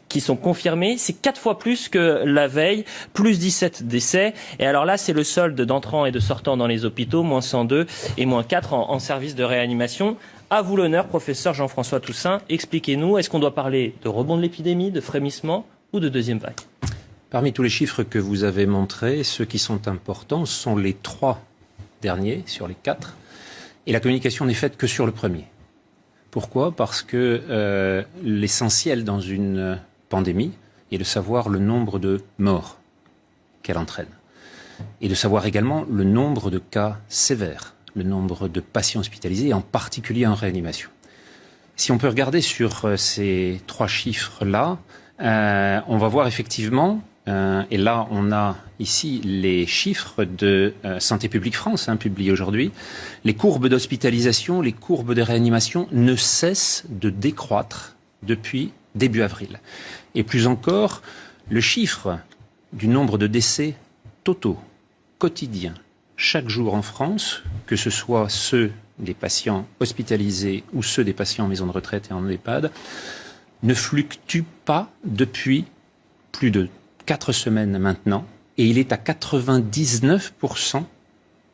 qui sont confirmés. C'est 4 fois plus que la veille, plus 17 décès. Et alors là, c'est le solde d'entrants et de sortants dans les hôpitaux, moins 102 et moins 4 en service de réanimation. À vous l'honneur, professeur Jean-François Toussaint. Expliquez-nous, est-ce qu'on doit parler de rebond de l'épidémie, de frémissement ou de deuxième vague ? Parmi tous les chiffres que vous avez montrés, ceux qui sont importants sont les 3 derniers sur les 4. Et la communication n'est faite que sur le premier. Pourquoi ? Parce que l'essentiel dans une pandémie est de savoir le nombre de morts qu'elle entraîne. Et de savoir également le nombre de cas sévères, le nombre de patients hospitalisés, en particulier en réanimation. Si on peut regarder sur ces 3 chiffres-là, on va voir effectivement, et là on a ici les chiffres de Santé publique France, publiés aujourd'hui, les courbes d'hospitalisation, les courbes de réanimation ne cessent de décroître depuis début avril. Et plus encore, le chiffre du nombre de décès totaux, quotidiens, chaque jour en France, que ce soit ceux des patients hospitalisés ou ceux des patients en maison de retraite et en EHPAD, ne fluctue pas depuis plus de 4 semaines maintenant, et il est à 99%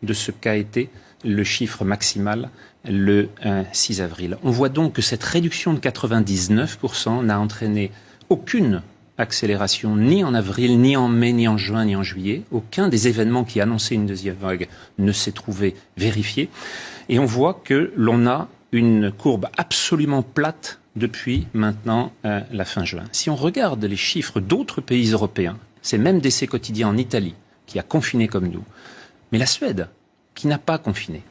de ce qu'a été le chiffre maximal le 6 avril. On voit donc que cette réduction de 99% n'a entraîné aucune accélération ni en avril, ni en mai, ni en juin, ni en juillet. Aucun des événements qui annonçaient une deuxième vague ne s'est trouvé vérifié. Et on voit que l'on a une courbe absolument plate depuis maintenant la fin juin. Si on regarde les chiffres d'autres pays européens, c'est même décès quotidiens en Italie, qui a confiné comme nous, mais la Suède, qui n'a pas confiné,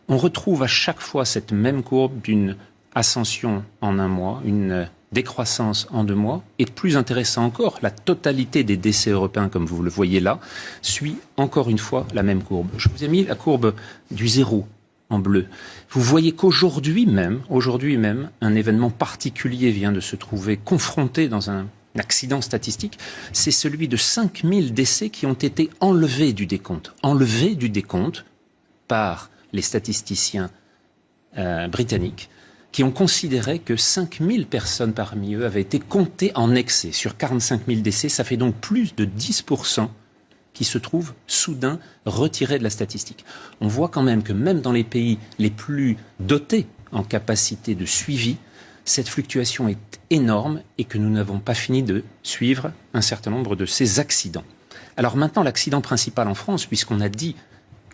on retrouve à chaque fois cette même courbe d'une ascension en un mois, une décroissance en 2 mois, et plus intéressant encore, la totalité des décès européens, comme vous le voyez là, suit encore une fois la même courbe. Je vous ai mis la courbe du 0 en bleu. Vous voyez qu'aujourd'hui même, un événement particulier vient de se trouver confronté dans un accident statistique, c'est celui de 5000 décès qui ont été enlevés du décompte par les statisticiens britanniques, qui ont considéré que 5000 personnes parmi eux avaient été comptées en excès. Sur 45 000 décès, ça fait donc plus de 10% qui se trouvent soudain retirés de la statistique. On voit quand même que même dans les pays les plus dotés en capacité de suivi, cette fluctuation est énorme et que nous n'avons pas fini de suivre un certain nombre de ces accidents. Alors maintenant, l'accident principal en France, puisqu'on a dit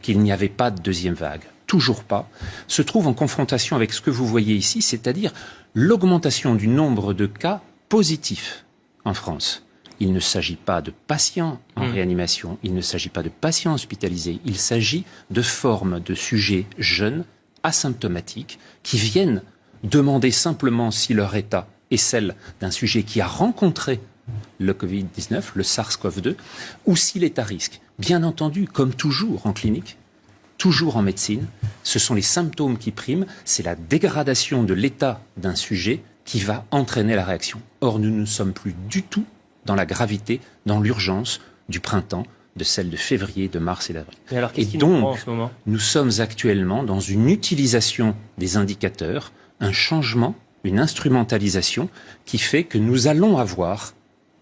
qu'il n'y avait pas de deuxième vague, toujours pas, se trouve en confrontation avec ce que vous voyez ici, c'est-à-dire l'augmentation du nombre de cas positifs en France. Il ne s'agit pas de patients en réanimation, il ne s'agit pas de patients hospitalisés, il s'agit de formes de sujets jeunes, asymptomatiques, qui viennent demander simplement si leur état est celle d'un sujet qui a rencontré le Covid-19, le SARS-CoV-2, ou s'il est à risque. Bien entendu, comme toujours en clinique, toujours en médecine, ce sont les symptômes qui priment, c'est la dégradation de l'état d'un sujet qui va entraîner la réaction. Or, nous ne sommes plus du tout dans la gravité, dans l'urgence du printemps, de celle de février, de mars et d'avril. Et alors, et donc, nous sommes actuellement dans une utilisation des indicateurs, un changement, une instrumentalisation qui fait que nous allons avoir,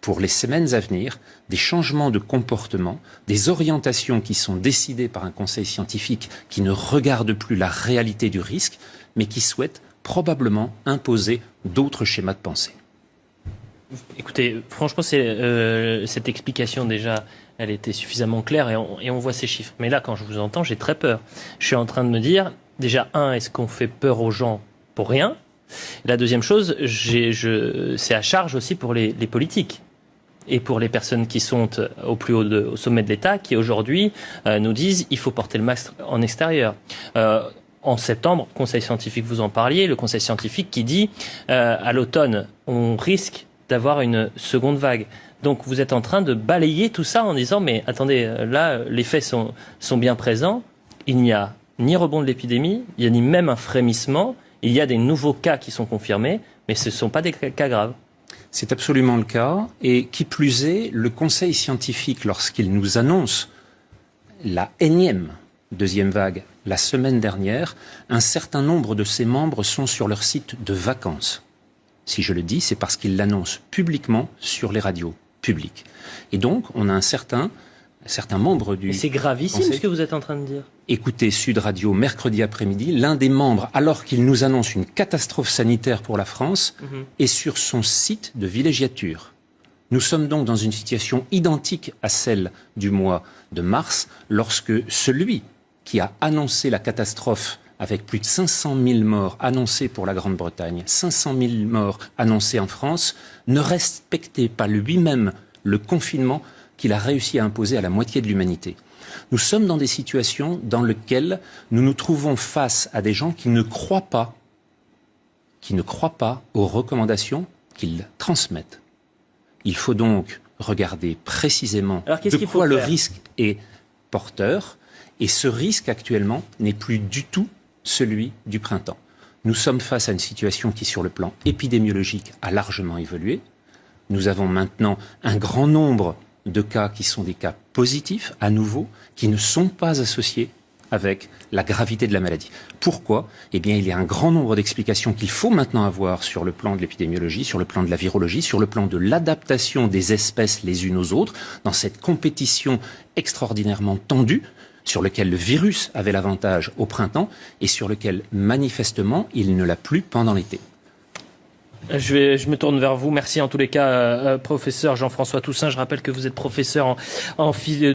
pour les semaines à venir, des changements de comportement, des orientations qui sont décidées par un conseil scientifique qui ne regarde plus la réalité du risque, mais qui souhaite probablement imposer d'autres schémas de pensée. Écoutez, franchement, cette explication déjà, elle était suffisamment claire et on voit ces chiffres. Mais là, quand je vous entends, j'ai très peur. Je suis en train de me dire, déjà, est-ce qu'on fait peur aux gens pour rien ? La deuxième chose, c'est à charge aussi pour les politiques et pour les personnes qui sont au sommet de l'État, qui aujourd'hui nous disent il faut porter le masque en extérieur. En septembre, conseil scientifique, vous en parliez, le conseil scientifique qui dit à l'automne, on risque d'avoir une seconde vague. Donc vous êtes en train de balayer tout ça en disant mais attendez, là les faits sont bien présents, il n'y a ni rebond de l'épidémie, il n'y a ni même un frémissement, il y a des nouveaux cas qui sont confirmés, mais ce ne sont pas des cas graves. C'est absolument le cas, et qui plus est, le conseil scientifique, lorsqu'il nous annonce la énième deuxième vague la semaine dernière, un certain nombre de ses membres sont sur leur site de vacances. Si je le dis, c'est parce qu'il l'annonce publiquement sur les radios publiques. Et donc, on a un certain membre du... Et c'est gravissime ce que vous êtes en train de dire. Écoutez Sud Radio mercredi après-midi, l'un des membres, alors qu'il nous annonce une catastrophe sanitaire pour la France, est sur son site de villégiature. Nous sommes donc dans une situation identique à celle du mois de mars, lorsque celui qui a annoncé la catastrophe avec plus de 500 000 morts annoncés pour la Grande-Bretagne, 500 000 morts annoncés en France, ne respectait pas lui-même le confinement qu'il a réussi à imposer à la moitié de l'humanité. Nous sommes dans des situations dans lesquelles nous nous trouvons face à des gens qui ne croient pas aux recommandations qu'ils transmettent. Il faut donc regarder précisément de quoi le risque est porteur, et ce risque actuellement n'est plus du tout celui du printemps. Nous sommes face à une situation qui, sur le plan épidémiologique, a largement évolué. Nous avons maintenant un grand nombre de cas qui sont des cas positifs, à nouveau, qui ne sont pas associés avec la gravité de la maladie. Pourquoi ? Eh bien, il y a un grand nombre d'explications qu'il faut maintenant avoir sur le plan de l'épidémiologie, sur le plan de la virologie, sur le plan de l'adaptation des espèces les unes aux autres, dans cette compétition extraordinairement tendue, sur lequel le virus avait l'avantage au printemps et sur lequel, manifestement, il ne l'a plus pendant l'été. Je me tourne vers vous. Merci en tous les cas, professeur Jean-François Toussaint. Je rappelle que vous êtes professeur en